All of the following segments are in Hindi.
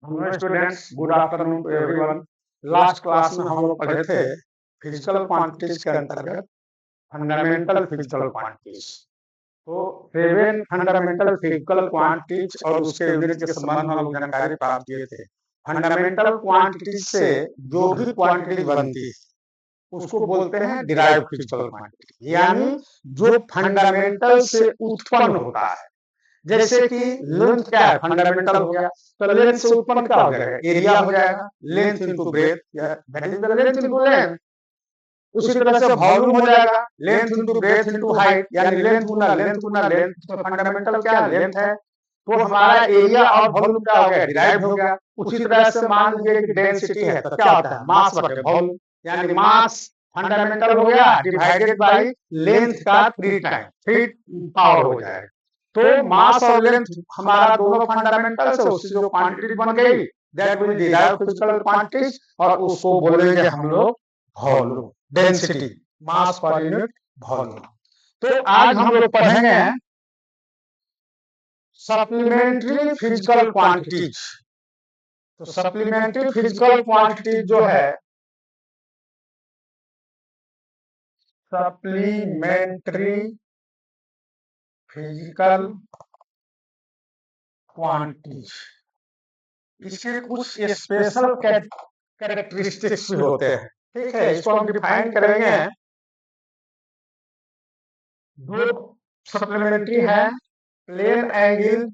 Hello students, good afternoon to everyone. Last class में हम लोग पढ़े थे फिजिकल क्वांटिटीज के अंतर्गत फंडामेंटल फिजिकल क्वांटिटीज। तो 7 फंडामेंटल फिजिकल क्वांटिटीज और उसके यूनिट के संबंध में हम लोग जानकारी प्राप्त किए थे। फंडामेंटल क्वांटिटीज से जो भी क्वांटिटी बनती है उसको बोलते हैं डिराइव्ड फिजिकल क्वांटिटी, यानी जो फंडामेंटल से उत्पन्न होता है। जैसे कि लेंथ क्या है, फंडामेंटल हो गया, तो लेंथ से उत्पन्न क्या हो जाएगा, एरिया हो जाएगा, length into breadth, that is the length into length. उसी तरह से वॉल्यूम हो जाएगा, length into breadth into height, यानी लेंथ गुना लेंथ। तो फंडामेंटल क्या लेंथ है, तो हमारा एरिया और वॉल्यूम क्या हो गया, डिराइव हो गया। उसी तरह से मान लीजिए कि डेंसिटी है, तो क्या होता है, मास बटे वॉल्यूम, यानी मास फंडामेंटल हो गया डिवाइडेड बाय लेंथ का 3 टाइम, 3 पावर हो जाएगा। तो मास और लेंथ हमारा दोनों फंडामेंटल से उससे जो क्वांटिटी बन गई that will derive physical quantities, और उसको बोलेंगे हम लोग वॉल्यूम, डेंसिटी, मास पर यूनिट वॉल्यूम। तो आज हम लोग पढ़ेंगे सप्लीमेंट्री फिजिकल क्वांटिटीज। तो सप्लीमेंट्री फिजिकल क्वांटिटीज जो है, सप्लीमेंट्री फिजिकल क्वांटिटीज, इसके कुछ स्पेशल कैरेक्टरिस्टिक्स भी होते हैं। ठीक है, इसको हम डिफाइन करेंगे। दो सप्लीमेंट्री है, plane angle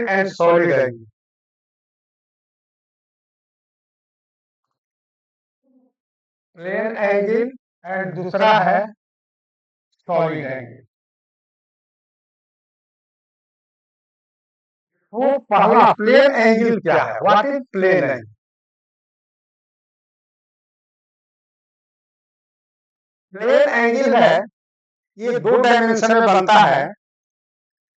and solid angle. Plane angle and दूसरा है सॉलिड एंगल। वो पहला प्लेन एंगल क्या है, what is plane angle? Plane angle है, ये 2 डायमेंशन में बनता है।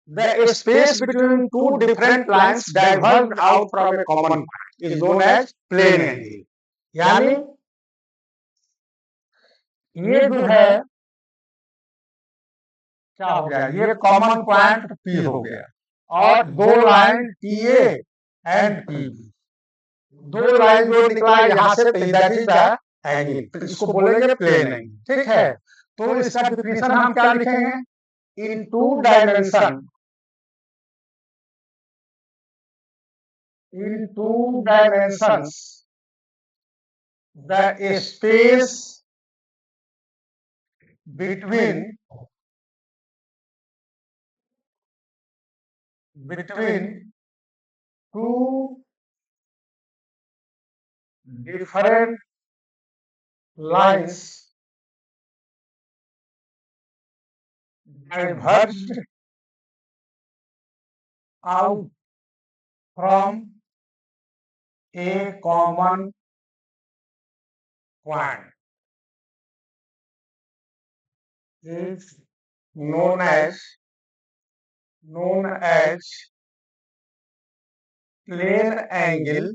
The space between two different lines diverged out from a common point is known as plane angle। यानी ये जो है क्या हो गया, ये कॉमन पॉइंट P हो गया, और दो लाइन TA एंड PB, दो लाइन जो निकला यहाँ से, दैट इज द एंगल, तो इसको बोलेंगे प्लेन एंगल। ठीक है, तो इसका डिफिनेशन हम क्या लिखेंगे, in two dimension, in two dimensions the space between two different lines diverged out from a common point is known as plane angle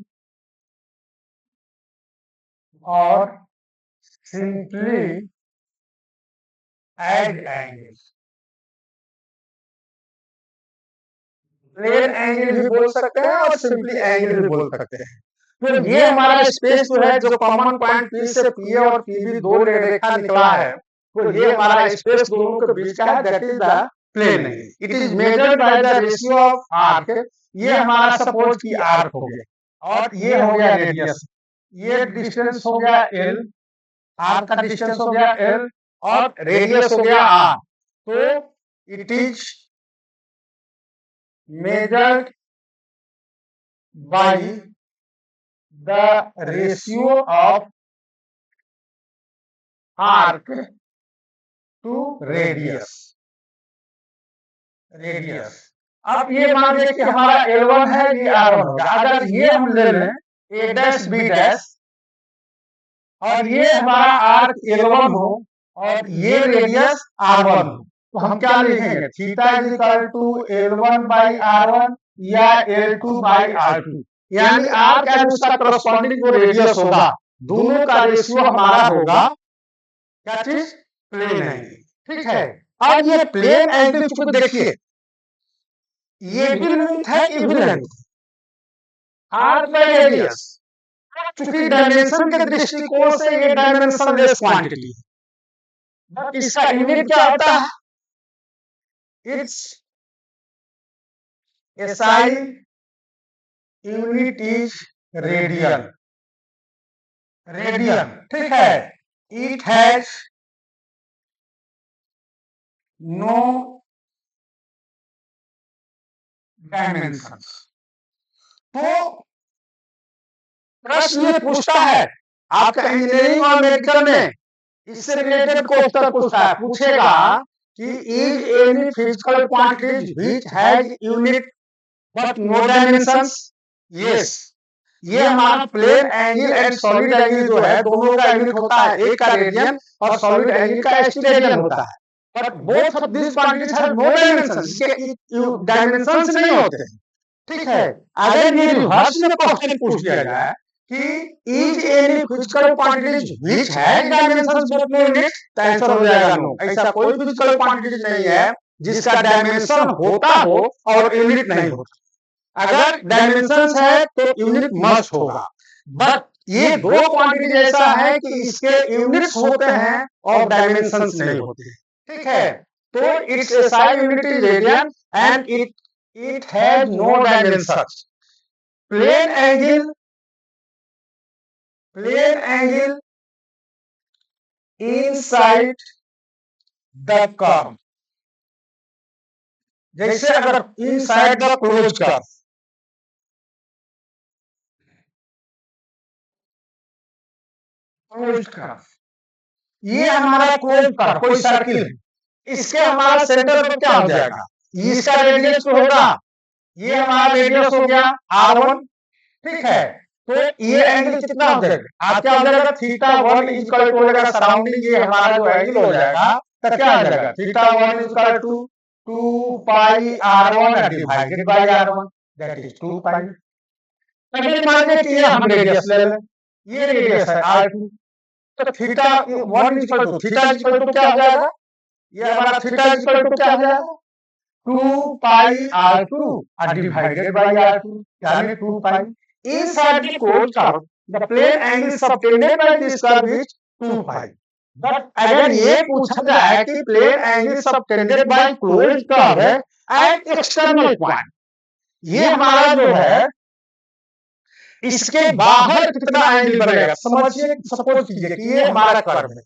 or simply edge angle। Plane angle भी बोल सकते हैं और सिंपली एंगल भी बोल सकते हैं। तो ये हमारा स्पेस जो है, जो कॉमन पॉइंट P से PA और PB दो रेखा निकला है, तो ये हमारा स्पेस दोनों के बीच का है, that is the plane angle. It is measured by the ratio of arc. ये हमारा सपोज की आर्क हो गया, और ये हो गया रेडियस, ये डिस्टेंस हो गया L, आर्क का डिस्टेंस हो गया L, और रेडियस हो गया R। तो it is measured by the ratio of arc to radius। अब ये मान लीजिए कि हमारा L1 है, ये R1 होगा। अगर ये हम ले लें A डैश B डैश, और ये हमारा आर्क L1 हो और ये रेडियस R1 हो, तो हम क्या लिखेंगे, theta is equal to L1 by R1 या L2 बाई R2, यानी आर्क एंड उसका करस्पॉन्डिंग जो रेडियस होगा, दोनों का रेशियो हमारा होगा क्या चीज, प्लेन एंगल। ठीक है, अब ये प्लेन एंगल को देखिए, ये भी लेंथ है, ये भी लेंथ, आर्क बाय रेडियस, चूंकि डायमेंशन के दृष्टिकोण से ये डायमेंशनलेस क्वांटिटी है, बट इसका यूनिट क्या होता है? It's SI unit is radian, radian, ठीक है। It has no dimension. तो प्रश्न ये पूछता है आपका इंजीनियरिंग और मेडिकल में, इससे रिलेटेड क्वेश्चन पूछता है, पूछेगा कि is any physical quantities which has unit but no dimensions? Yes, ये हमारा plane angle and solid angle जो है, दोनों का यूनिट होता है, एक का रेडियन और सॉलिड एंगल का स्टेडियन होता है, but both of this quantities have no dimensions, इसके डायमेंशंस नहीं होते, ठीक है। अगर ये रिवर्स में क्वेश्चन पूछ दिया जाए कि is any physical quantities which has dimensions but no unit, तो आंसर हो जाएगा नो। ऐसा कोई फिजिकल क्वांटिटी नहीं है जिसका डायमेंशन होता हो और यूनिट नहीं होता। अगर डायमेंशंस है तो यूनिट मस्ट होगा, बट ये दो क्वांटिटी ऐसा है कि इसके यूनिट्स होते हैं और डायमेंशंस नहीं होते, ठीक है। तो it's SI unit is radian and it has no dimensions. Plane angle inside the curve, जैसे अगर इनसाइड द क्लोज कर्व, ये हमारा क्लोज कर्व कोई सर्किल है, इसके हमारा सेंटर पर क्या हो जाएगा? इसका रेडियस तो होगा, ये हमारा रेडियस हो गया R1, ठीक है। तो ये एंगल कितना हो जाएगा? आप क्या हो जाएगा? θ1 इक्वल टू हो जाएगा सराउंडिंग, ये हमारा जो एंगल हो जाएगा, तो क्या हो जाएगा? θ1 equal to 2 pi R1 divided by R1, that is 2 pi. अगर मान लें कि ये हम रेडियस ले लें, ये रेडियस है R2, तो θ1 इक्वल टू क्या हो जाएगा? ये हमारा θ इक्वल टू क्या हो जाएगा? 2 पाई R2 डिवाइडेड बाय R2, यानी 2 पाई। Inside the closed curve, the plane angle subtended by this curve is 2 pi. But अगर ये पूछा जाए कि plane angle subtended by closed curve है at external point, ये हमारा जो है इसके बाहर कितना एंगल बनेगा? समझिए, सपोज कीजिए कि ये हमारा कर्व है,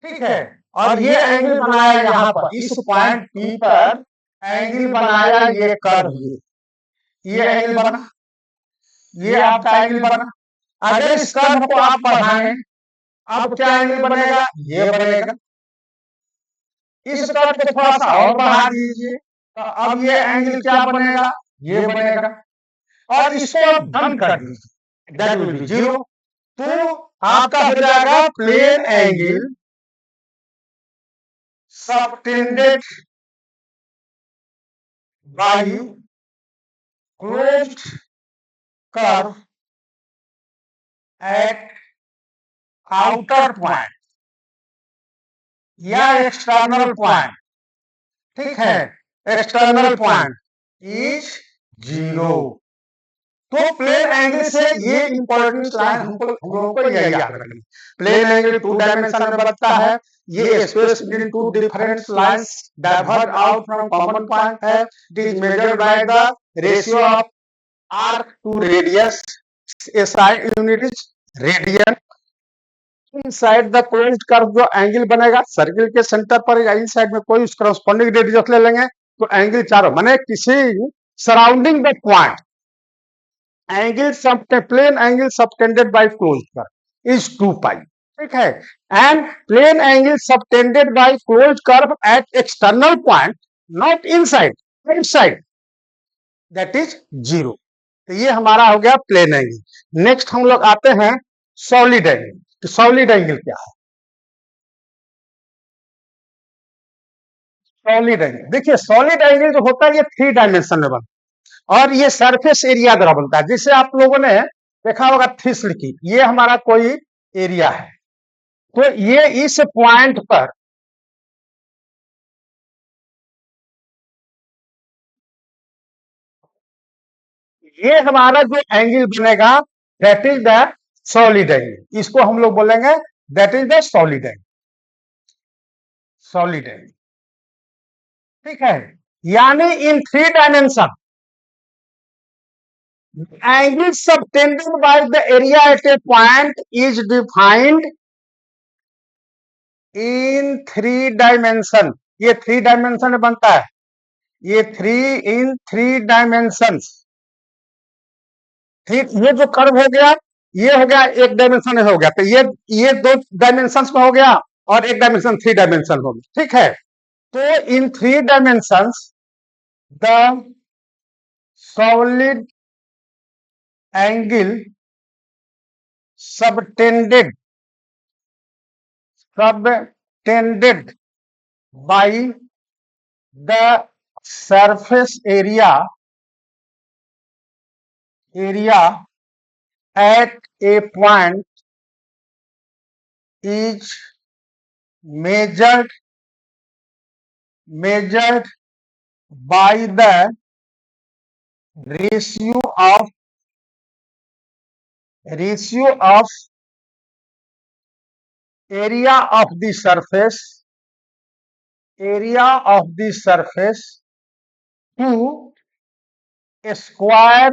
ठीक है, और ये एंगल बनाया यहाँ पर, इस पॉइंट P पर एंगल बनाया ये कर्व, ये एंगल बना, ये आपका एंगल बना। अगर इस कर्व को आप बढ़ाएं, अब क्या एंगल बनेगा? ये बनेगा। इस कर्व को थोड़ा सा और बढ़ा दीजिए, तो अब ये एंगल क्या बनेगा? ये बनेगा। और इसको आप बंद कर दीजिए, दैट विल बी 0। तो आपका हो जाएगा plane angle subtended by closed curve at outer point या एक्सटर्नल पॉइंट, ठीक है, एक्सटर्नल पॉइंट इज 0। तो प्लेन एंगल से ये इंपॉर्टेंट लाइन हम लोगों को यही याद रखनी। प्लेन एंगल 2 डायमेंशन में बनता है, ये space between 2 different lines diverge out from common point है। It is measured by the ratio of arc to radius, SI unit is radian. Inside the closed curve जो एंगल बनेगा सर्किल के सेंटर पर या इनसाइड में कोई उसका कॉरेस्पॉन्डिंग रेडियस ले लेंगे, तो एंगल चारों माने किसी सराउंडिंग द पॉइंट एंगल सब plane angle subtended by closed curve is 2 pi, ठीक है। And plane angle subtended by closed curve at external point not inside, outside, that is 0। तो ये हमारा हो गया प्लेन एंगल। नेक्स्ट हम लोग आते हैं सॉलिड एंगल। तो सॉलिड एंगल क्या है? सॉलिड एंगल देखिए, सॉलिड एंगल जो होता है ये 3 डायमेंशन में बनता है और ये सरफेस एरिया द्वारा बनता है। जैसे आप लोगों ने देखा होगा थिस लिखी, ये हमारा कोई एरिया है, तो ये इस पॉइंट पर ये हमारा जो एंगल बनेगा that is the solid angle, इसको हम लोग बोलेंगे that is the solid angle, solid angle. ठीक है, यानी इन 3 dimension angle subtended by the area at a point is defined in 3 dimension। ये 3 डायमेंशन में बनता है, ये 3 डायमेंशंस। ठीक, ये जो कर्व हो गया ये हो गया 1 डायमेंशन में हो गया, तो ये 2 डायमेंशंस में हो गया और 1 डायमेंशन 3 डायमेंशन हो गया। ठीक है, तो इन 3 dimensions the solid angle subtended by the surface area at a point is measured by the ratio of area of the surface to a square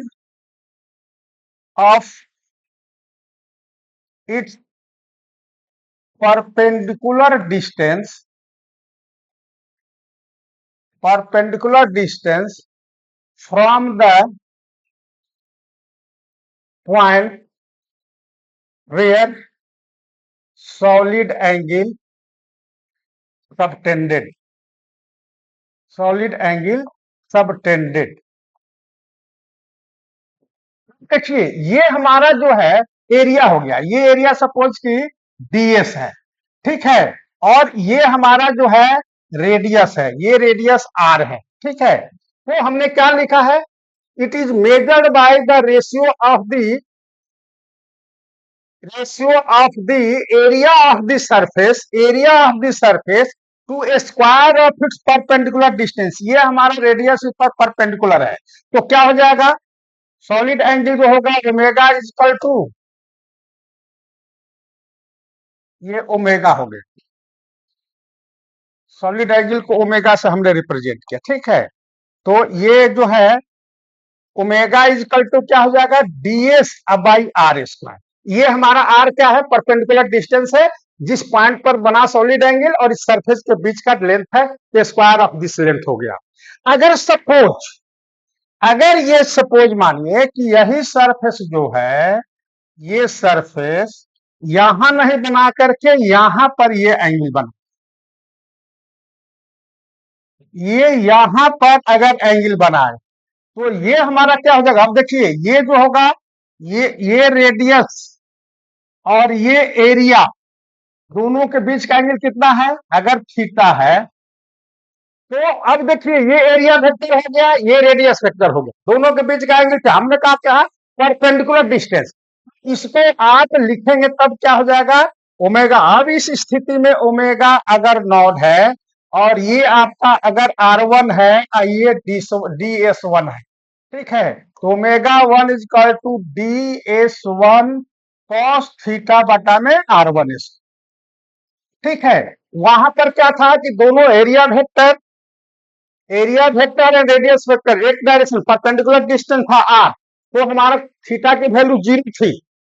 of its perpendicular distance from the point where solid angle subtended। देखिए, ये हमारा जो है एरिया हो गया, ये एरिया सपोज की ds है। ठीक है, और ये हमारा जो है रेडियस है, ये रेडियस r है। ठीक है, तो हमने क्या लिखा है, it is measured by the ratio of the area of the surface to a square of its perpendicular distance. ये हमारा रेडियस इस पर परपेंडिकुलर है, तो क्या हो जाएगा, सॉलिड एंगल जो होगा ओमेगा इज इक्वल टू, ये ओमेगा हो गया, सॉलिड एंगल को ओमेगा से हमने रिप्रेजेंट किया। ठीक है, तो ये जो है ओमेगा इज इक्वल टू क्या हो जाएगा, ds बाई r स्क्वायर। ये हमारा r क्या है, परपेंडिकुलर डिस्टेंस है जिस पॉइंट पर बना सॉलिड एंगल और इस सरफेस के बीच का लेंथ है, तो स्क्वायर ऑफ दिस लेंथ हो गया। अगर ये सपोज मानिए कि यही सरफेस जो है, ये सरफेस यहां नहीं बना करके यहां पर ये एंगल बना, ये यहां पर अगर एंगल बनाए तो ये हमारा क्या हो जाएगा। अब देखिए, ये जो होगा ये रेडियस और ये एरिया, दोनों के बीच का एंगल कितना है, अगर थीटा है, तो अब देखिए ये एरिया वेक्टर हो गया, ये रेडियस वेक्टर हो गया, दोनों के बीच का एंगल क्या, हमने कहा क्या है, परपेंडिकुलर डिस्टेंस। इसको आप लिखेंगे तब क्या हो जाएगा, ओमेगा। अब इस स्थिति में ओमेगा अगर नॉट है और ये आपका अगर r1 है, ये ds1 है। ठीक है, तो omega 1 is equal to ds1 cos theta बटा में r1 is। ठीक है, वहां पर क्या था कि दोनों area vector and radius vector एक डायरेक्शन परपेंडिकुलर डिस्टेंस था r, तो हमारा थीटा की वैल्यू 0 थी।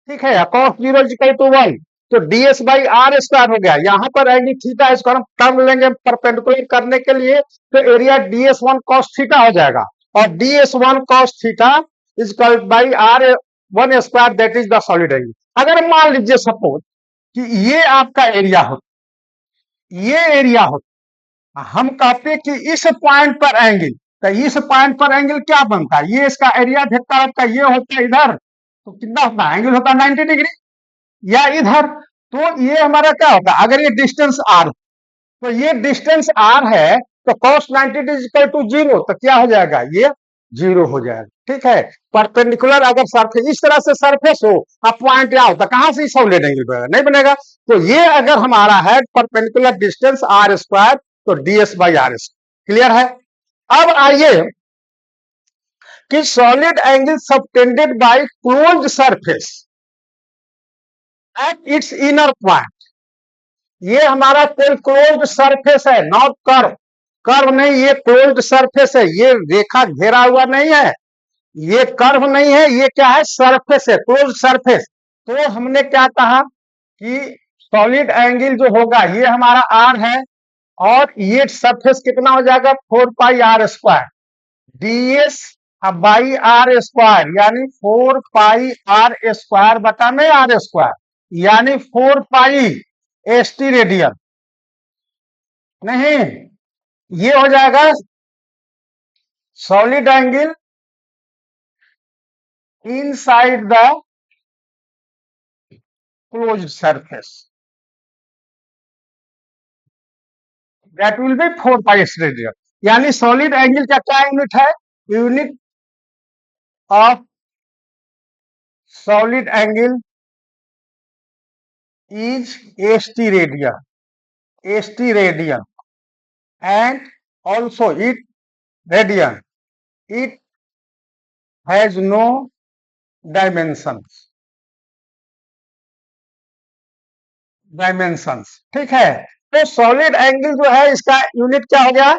ठीक है, cos 0 इज इक्वल टू 1, तो ds बाई r स्क्वायर हो गया। यहाँ पर एंगल थीटा, इसको हम टर्म लेंगे परपेंडिकुलर करने के लिए, तो एरिया ds1 cos थीटा हो जाएगा, और ds1 cos theta is equal by r1 square, that is the solid angle. अगर मान लीजिए सपोज कि ये आपका एरिया हो, हम कहते हैं कि इस पॉइंट पर एंगल, तो इस पॉइंट पर एंगल क्या बनता है, ये इसका एरिया वेक्टर आपका ये होता है इधर, तो कितना होता है, एंगल होता है 90 डिग्री, या इधर, तो ये हमारा क्या होता है, अगर ये डिस्टेंस r, तो ये डिस्टेंस r है, तो cos 90 इज इक्वल टू 0, तो क्या हो जाएगा, ये 0 हो जाएगा। ठीक है, परपेंडिकुलर अगर सरफेस इस तरह से सरफेस हो, अब पॉइंट क्या होता, कहां से सॉलिड एंगल बनेगा, नहीं बनेगा। तो ये अगर हमारा है परपेंडिकुलर डिस्टेंस r स्क्वायर, तो ds बाई r। क्लियर है। अब आइए कि solid angle subtended by closed surface at its inner point, ये हमारा कोई क्लोज्ड सरफेस है, नॉट कर्व, कर्व नहीं, ये क्लोज्ड सरफेस है, ये रेखा घेरा हुआ नहीं है, ये कर्व नहीं है, ये क्या है, सरफेस है, क्लोज्ड सरफेस। तो हमने क्या कहा कि सॉलिड एंगल जो होगा ये हमारा आर है, और ये सरफेस कितना हो जाएगा, 4πr², ds by are square, यानी 4πr² बटा में r², यानी 4π रेडियन, नहीं, ये हो जाएगा solid angle inside the closed surface, that will be 4π radian. यानी सॉलिड एंगल का क्या यूनिट है, unit of solid angle is st radian, and also it radian, it has no dimensions, ठीक है। तो सॉलिड एंगल जो है इसका यूनिट क्या हो गया,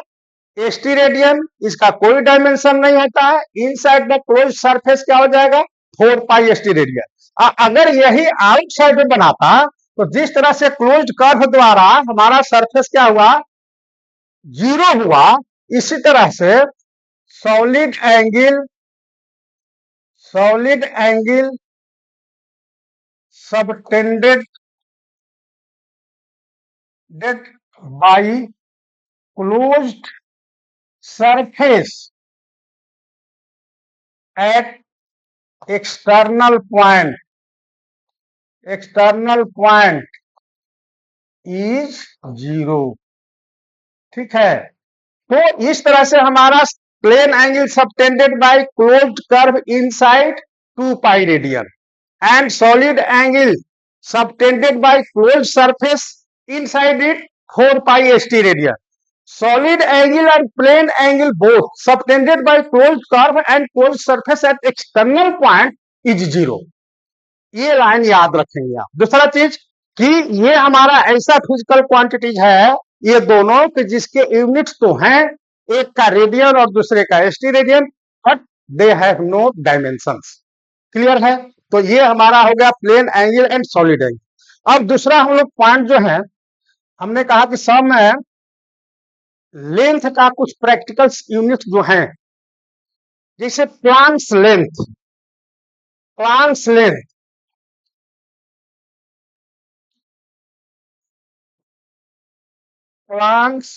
st रेडियन, इसका कोई डायमेंशन नहीं होता है, इनसाइड द क्लोज सरफेस क्या हो जाएगा, 4π st रेडियन। अगर यही आउटसाइड में बनाता तो जिस तरह से क्लोज्ड कर्व द्वारा हमारा सरफेस क्या हुआ, जीरो हुआ, इसी तरह से solid angle subtended by closed surface at external point is zero, ठीक है। तो इस तरह से हमारा plane angle subtended by closed curve inside 2π radian and solid angle subtended by closed surface inside it 4π st radian, solid angle and plane angle both subtended by closed curve and closed surface at external point is zero। ये लाइन याद रखेंगे आप। दूसरा चीज कि ये हमारा ऐसा फिजिकल क्वांटिटीज है, ये दोनों कि जिसके यूनिट्स तो हैं, एक का रेडियन और दूसरे का st radian, but they have no dimensions. Clear है। तो ये हमारा हो गया plane angle and solid angle. अब दूसरा हम लोग पॉइंट जो है, हमने कहा कि सम में लेंथ का कुछ प्रैक्टिकल यूनिट जो हैं, जैसे Planck's length, Planck's length, Planck's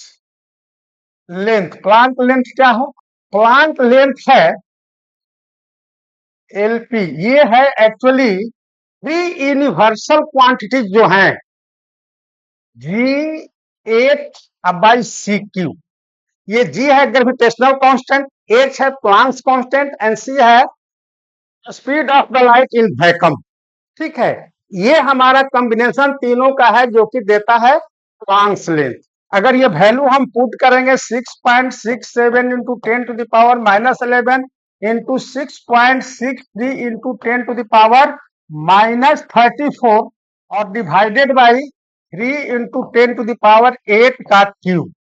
Planck length क्या हो, प्लांक लेंथ है एलपी। ये है एक्चुअली थ्री यूनिवर्सल क्वांटिटीज जो हैं, G/8/CQ। ये G है ग्रेविटेशनल कांस्टेंट, H है प्लांक्स कांस्टेंट, एंड C है speed of the light in vacuum, ठीक है। ये हमारा कॉम्बिनेशन तीनों का है जो कि देता है प्लांक्स लेंथ। अगर ये वैल्यू हम पुट करेंगे 6.67 इंटू 10⁻⁻11 इंटू 6.63 इंटू 10⁻⁻34 और डिवाइडेड बाई 3 इंटू 10⁸ का क्यूब,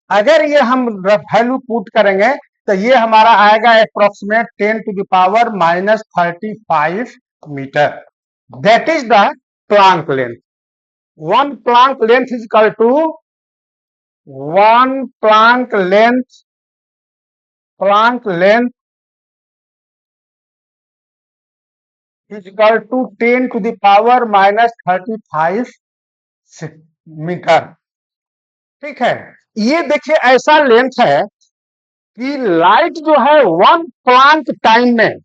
अगर ये हम वैल्यू पुट करेंगे तो ये हमारा आएगा approximate 10⁻⁻35 meter. That is the Planck length. one plank length is equal to one plank length is equal to 10⁻⁻35 metre, ठीक है। ये देखिए ऐसा लेंथ है कि लाइट जो है वन प्लांक टाइम में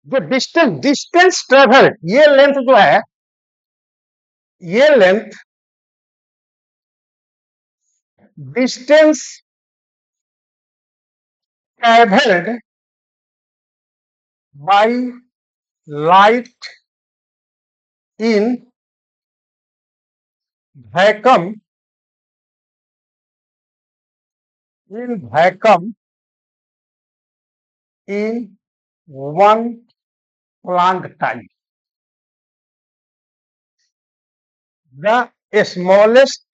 जो डिस्टेंस ट्रेवल, ये लेंथ जो है, ये length distance travelled by light in vacuum in one plant time. The smallest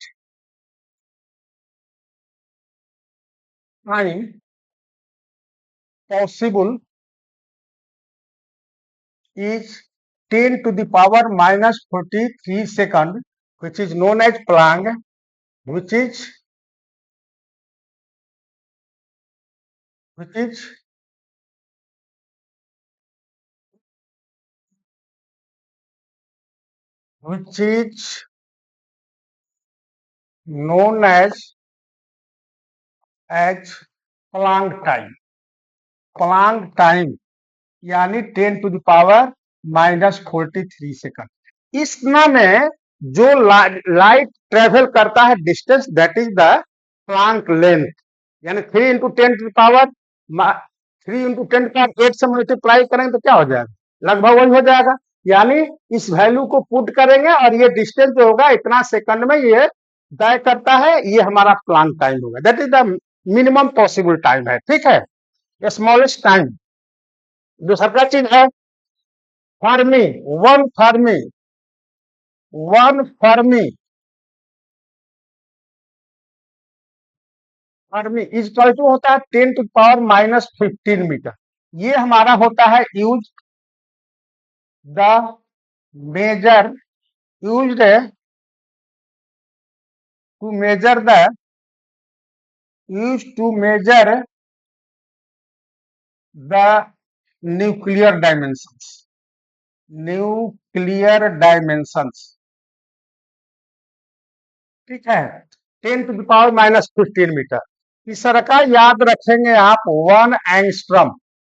time possible is 10 to the power minus 43 second, which is known as Planck, which is which is which is known as Planck time. Planck time यानी 10 to the power minus 43 second. इसमें में जो लाइट ट्रेवल करता है distance, that is the Planck length, यानी 3 into 10 to the power 3 into 10 का 8 से मल्टीप्लाई करेंगे तो क्या हो जाएगा, लगभग वही हो जाएगा। यानी इस वैल्यू को पुट करेंगे और ये डिस्टेंस जो होगा इतना सेकंड में ये तय करता है, ये हमारा प्लांक टाइम होगा। That is the minimum possible time है, ठीक है, स्मॉलेस्ट टाइम। दूसरा चीज है fermi, one fermi, one fermi, fermi equal to होता है 10 टू पावर माइनस 15 मीटर। ये हमारा होता है use the measure, used to measure the, use to measure the nuclear dimensions, nuclear dimensions, ठीक है, 10 to the power minus 15 meter. तीसरा का याद रखेंगे आप 1 एंगस्ट्रम,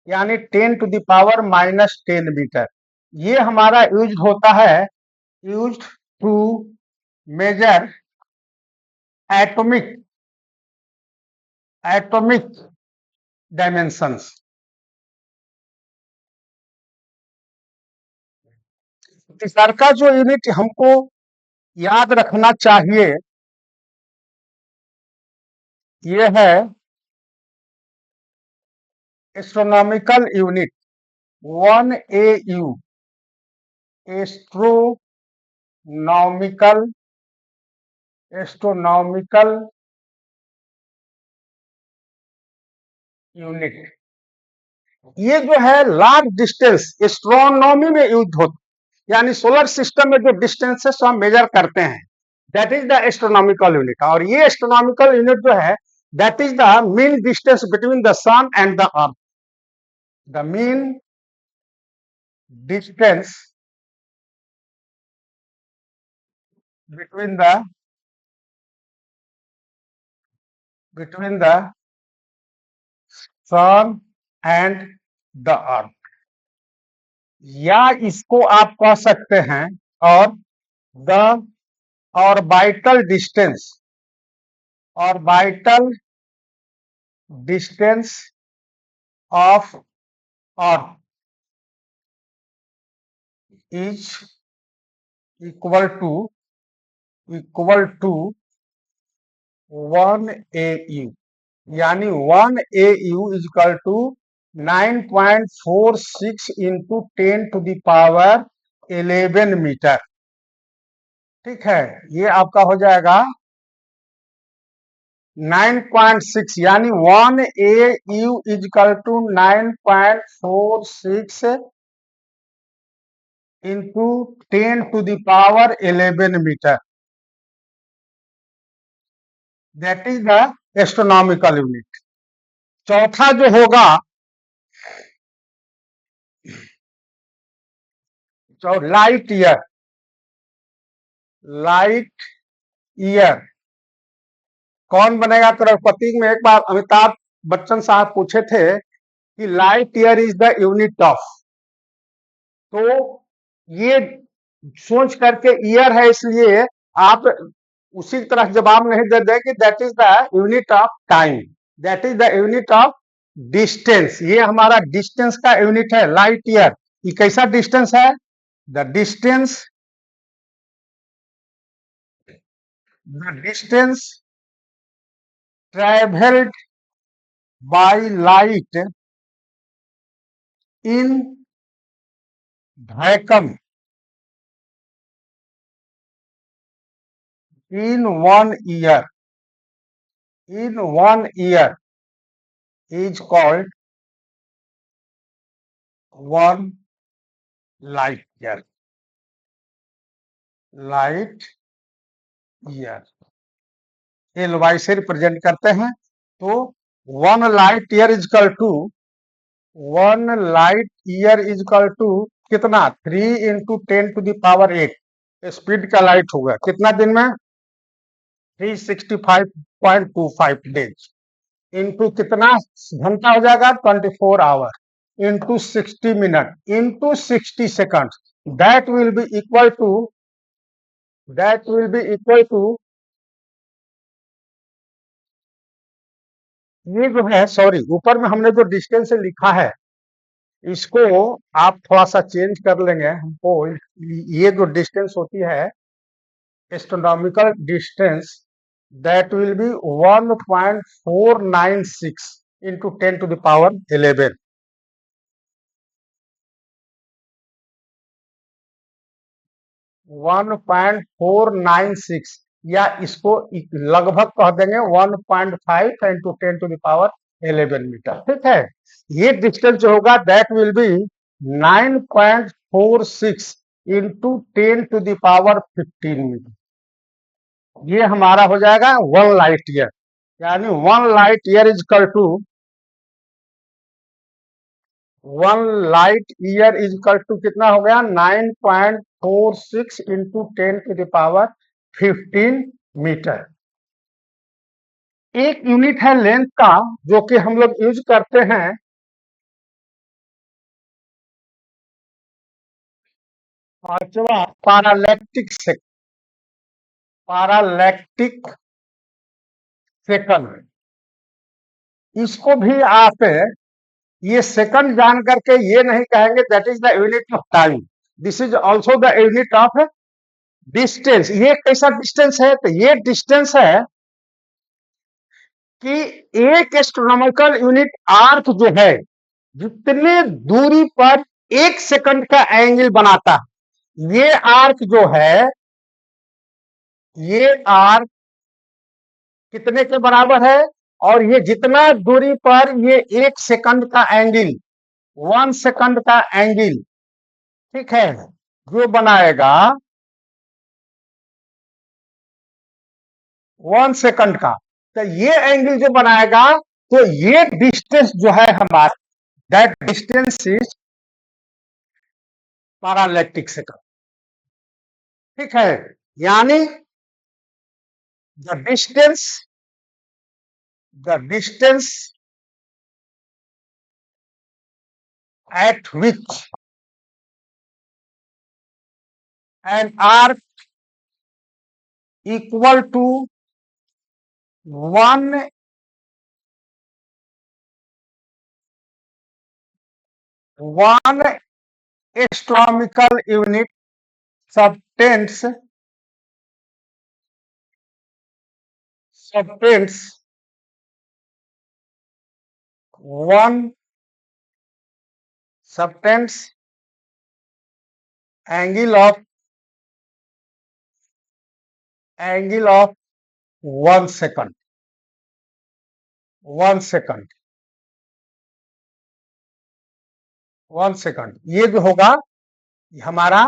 यानी 10 to the power minus 10 meter. ये हमारा यूज होता है, use to measure atomic, atomic dimensions. तीसरा का जो यूनिट हमको याद रखना चाहिए ये है astronomical unit, 1 AU, astronomical, astronomical unit. ये जो है लार्ज डिस्टेंस एस्ट्रोनॉमी में यूज होता, यानी सोलर सिस्टम में जो डिस्टेंसेस हम मेजर करते हैं, that is the astronomical unit. और ये एस्ट्रोनॉमिकल यूनिट जो है that is the mean distance between the sun and the earth, the mean distance between the sun and the earth, या इसको आप कह सकते हैं और the orbital distance, orbital distance of earth is equal to 1 AU, यानी 1 AU is equal to 9.46 into 10 to the power 11 meter, ठीक है। ये आपका हो जाएगा 9.6, यानी 1 AU is equal to 9.46 into 10 to the power 11 meter, that is the astronomical unit. चौथा जो होगा लाइट ईयर, लाइट ईयर। कौन बनेगा करोड़पति में एक बार अमिताभ बच्चन साहब पूछे थे कि light year is the unit of, तो ये सोच करके ईयर है इसलिए आप उसी तरह जवाब नहीं दे दें कि that is the unit of time, that is the unit of distance. ये हमारा डिस्टेंस का यूनिट है लाइट ईयर। ये कैसा डिस्टेंस है, the distance traveled by light in vacuum in 1 year is called 1 light year. LY से रिप्रेजेंट करते हैं। तो 1 लाइट ईयर इजकल टू कितना 3 × 10⁸ स्पीड का लाइट होगा कितना दिन में 365.25 डेज इंटू कितना घंटा हो जाएगा 24 hour into 60 minute into 60 second that will be equal to ये जो है सॉरी ऊपर में हमने जो डिस्टेंस लिखा है इसको आप थोड़ा सा चेंज कर लेंगे। हमको ये जो डिस्टेंस होती है astronomical distance that will B 1.496 into 10⁻11 1.496 या इसको लगभग कह देंगे 1.5 इंटू 10⁻11 मीटर। ठीक है, ये डिस्टेंस जो होगा that will be 9.46 into 10⁻15 meter. ये हमारा हो जाएगा 1 लाइट ईयर, यानी 1 light year is equal to 1 light year is equal to कितना हो गया 9.46 इंटू 10⁻15 मीटर। एक यूनिट है लेंथ का जो कि हम लोग यूज करते हैं पांचवा पैरालैक्टिक सेकंड। इसको भी आप ये सेकंड जान करके ये नहीं कहेंगे that is the unit of time, this is also the unit of distance. ये कैसा डिस्टेंस है तो ये डिस्टेंस है कि एक एस्ट्रोनॉमिकल यूनिट आर्क जो है जितने दूरी पर 1 सेकंड का एंगल बनाता है, ये आर्क जो है ये आर्क कितने के बराबर है और ये जितना दूरी पर ये 1 सेकंड का एंगल 1 सेकंड का एंगल ठीक है जो बनाएगा 1 सेकंड का, तो ये एंगल जो बनाएगा तो ये डिस्टेंस जो है हमारा दैट डिस्टेंस इज पैरालैक्टिक सेकंड। ठीक है, यानी the distance at which an arc equal to 1 astronomical unit subtends 1 angle of 1 second। 1 second ये जो होगा हमारा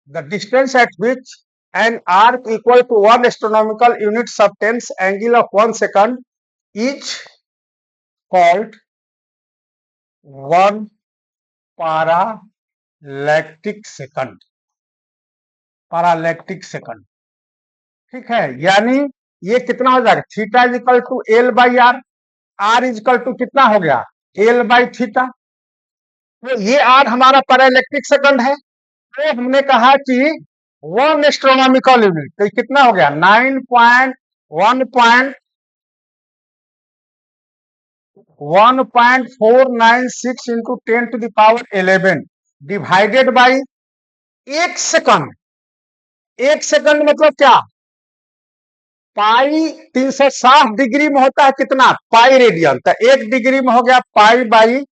the distance at which an arc equal to 1 astronomical unit subtends angle of 1 second is called 1 parallactic second. ठीक है, यानी ये कितना हो जाएगा theta equal to L/R, R equal to कितना हो गया L/थीटा। तो ये R हमारा पैरालैक्टिक सेकंड है। तो हमने कहा कि 1 एस्ट्रोनॉमिकल यूनिट तो कितना हो गया 1.496 into 10⁻11 divided by 1 second. 1 second मतलब क्या पाई 360 डिग्री में होता है कितना पाई रेडियन, तो 1 डिग्री में हो गया पाई/1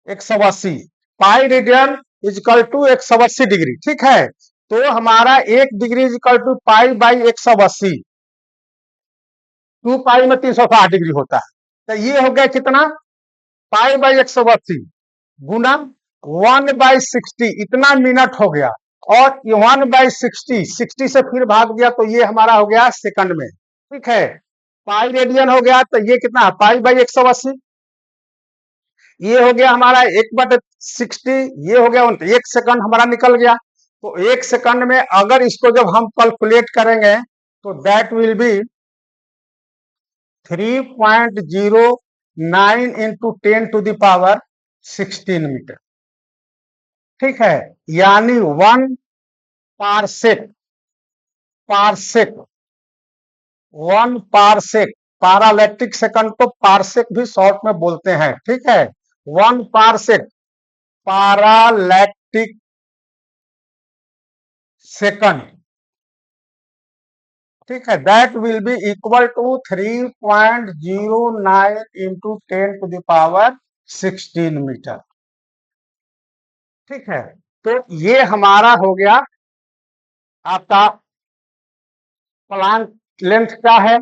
180, pi radian is equal to 180 degree, ठीक है। तो हमारा 1 degree is equal to pi by 180, 2 pi में 360 डिग्री होता है। तो ये हो गया कितना, पाई बाई 180 गुना 1/60, इतना मिनट हो गया। और 1/60, 60 से फिर भाग गया तो ये हमारा हो गया सेकंड में, ठीक है। पाई रेडियन हो गया तो ये कितना, पाई बाई 180, ये हो गया हमारा 1/60, ये हो गया 1 सेकंड हमारा निकल गया। तो 1 सेकंड में अगर इसको जब हम कैलकुलेट करेंगे तो that will be 3.09 into 10⁻16 meter, ठीक है। यानी 1 पारसेक, 1 पारसेक, पैरालैक्टिक सेकंड को पारसेक भी शॉर्ट में बोलते हैं, ठीक है। 1 पारसेक पैरालैक्टिक सेकंड, ठीक है, that will be equal to 3.09 into 10⁻16 meter, ठीक है। तो ये हमारा हो गया आपका प्लांट लेंथ क्या है,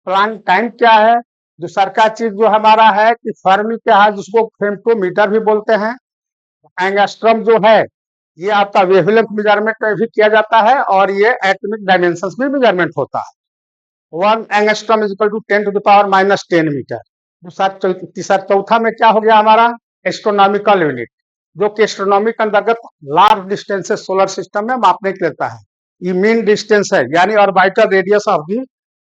प्लांट टाइम क्या है। दूसरा का चीज जो हमारा है कि फर्मी क्या है, जिसको फेम्टोमीटर भी बोलते हैं। एंगस्ट्रम जो है ये आपका वेवलेंथ मेजरमेंट में भी किया जाता है और ये एटॉमिक डायमेंशंस में मेजरमेंट होता है। 1 angstrom is equal to 10⁻10 meter. तीसरा चौथा में क्या हो गया हमारा, एस्ट्रोनॉमिकल यूनिट, जो कि एस्ट्रोनॉमी के अंतर्गत लार्ज डिस्टेंसेस सोलर सिस्टम में मापने के लेता है। ये मीन डिस्टेंस है, यानी orbital radius of the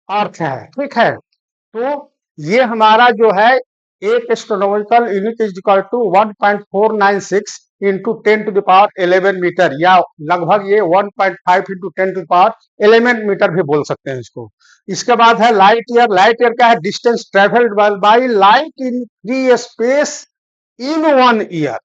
earth है, ठीक है। तो ये हमारा जो है एक astronomical unit is equal to 1.496 into 10⁻11 meter, या लगभग ये 1.5 इंटू 10⁻11 मीटर भी बोल सकते हैं इसको। इसके बाद है लाइट ईयर। लाइट ईयर क्या है, distance travelled by light in free space in 1 year,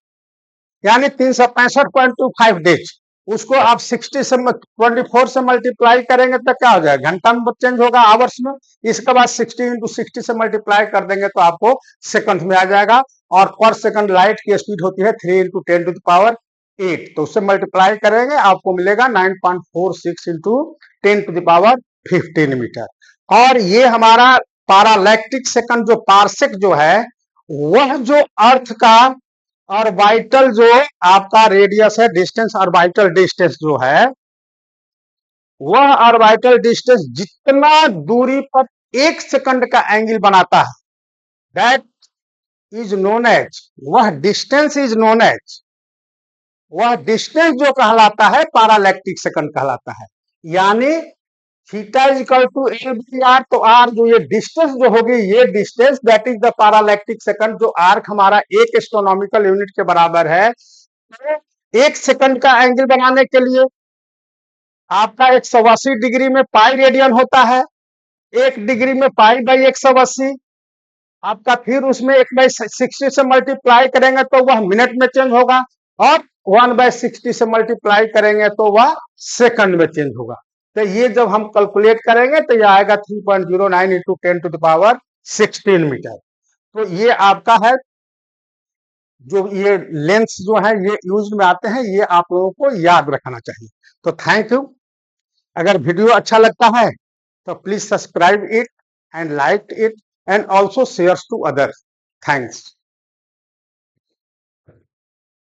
यानी 365.25 डेज। उसको आप 60 से 24 से मल्टीप्लाई करेंगे तो क्या हो जाएगा, घंटा में चेंज होगा, आवर्स में। इसके बाद 60 इंटू 60 से मल्टीप्लाई कर देंगे तो आपको सेकंड में आ जाएगा। और पर सेकंड लाइट की स्पीड होती है 3 इंटू 10⁸8, तो उससे मल्टीप्लाई करेंगे आपको मिलेगा 9.46 इंटू 10⁻15 मीटर। और ये हमारा पैरालैक्टिक सेकंड जो पारसेक जो है, वह जो अर्थ का ऑर्बिटल जो आपका रेडियस है, डिस्टेंस, ऑर्बिटल डिस्टेंस जो है, वह ऑर्बिटल डिस्टेंस जितना दूरी पर 1 सेकंड का एंगल बनाता है, दैट इज नोन एज, वह डिस्टेंस इज नोन एज, वह डिस्टेंस जो कहलाता है पैरालैक्टिक सेकंड कहलाता है। यानी theta is equal to L/R, तो आर जो ये डिस्टेंस जो होगी, ये distance that is the parallactic second, जो आर्क हमारा 1 एस्ट्रोनॉमिकल यूनिट के बराबर है। तो 1 सेकंड का एंगल बनाने के लिए आपका 180 डिग्री में पाई रेडियन होता है, 1 डिग्री में पाई बाई 180 आपका, फिर उसमें 1/60 से मल्टीप्लाई करेंगे तो वह मिनट में चेंज होगा, और 1/60 से मल्टीप्लाई करेंगे तो वह सेकंड में चेंज होगा। तो ये जब हम कैलकुलेट करेंगे तो ये आएगा 3.09 इंटू 10⁻16 मीटर। तो ये आपका है, जो ये लेंस जो है ये यूज में आते हैं, ये आप लोगों को याद रखना चाहिए। तो थैंक यू। अगर वीडियो अच्छा लगता है तो please subscribe it and like it and also share to others. Thanks.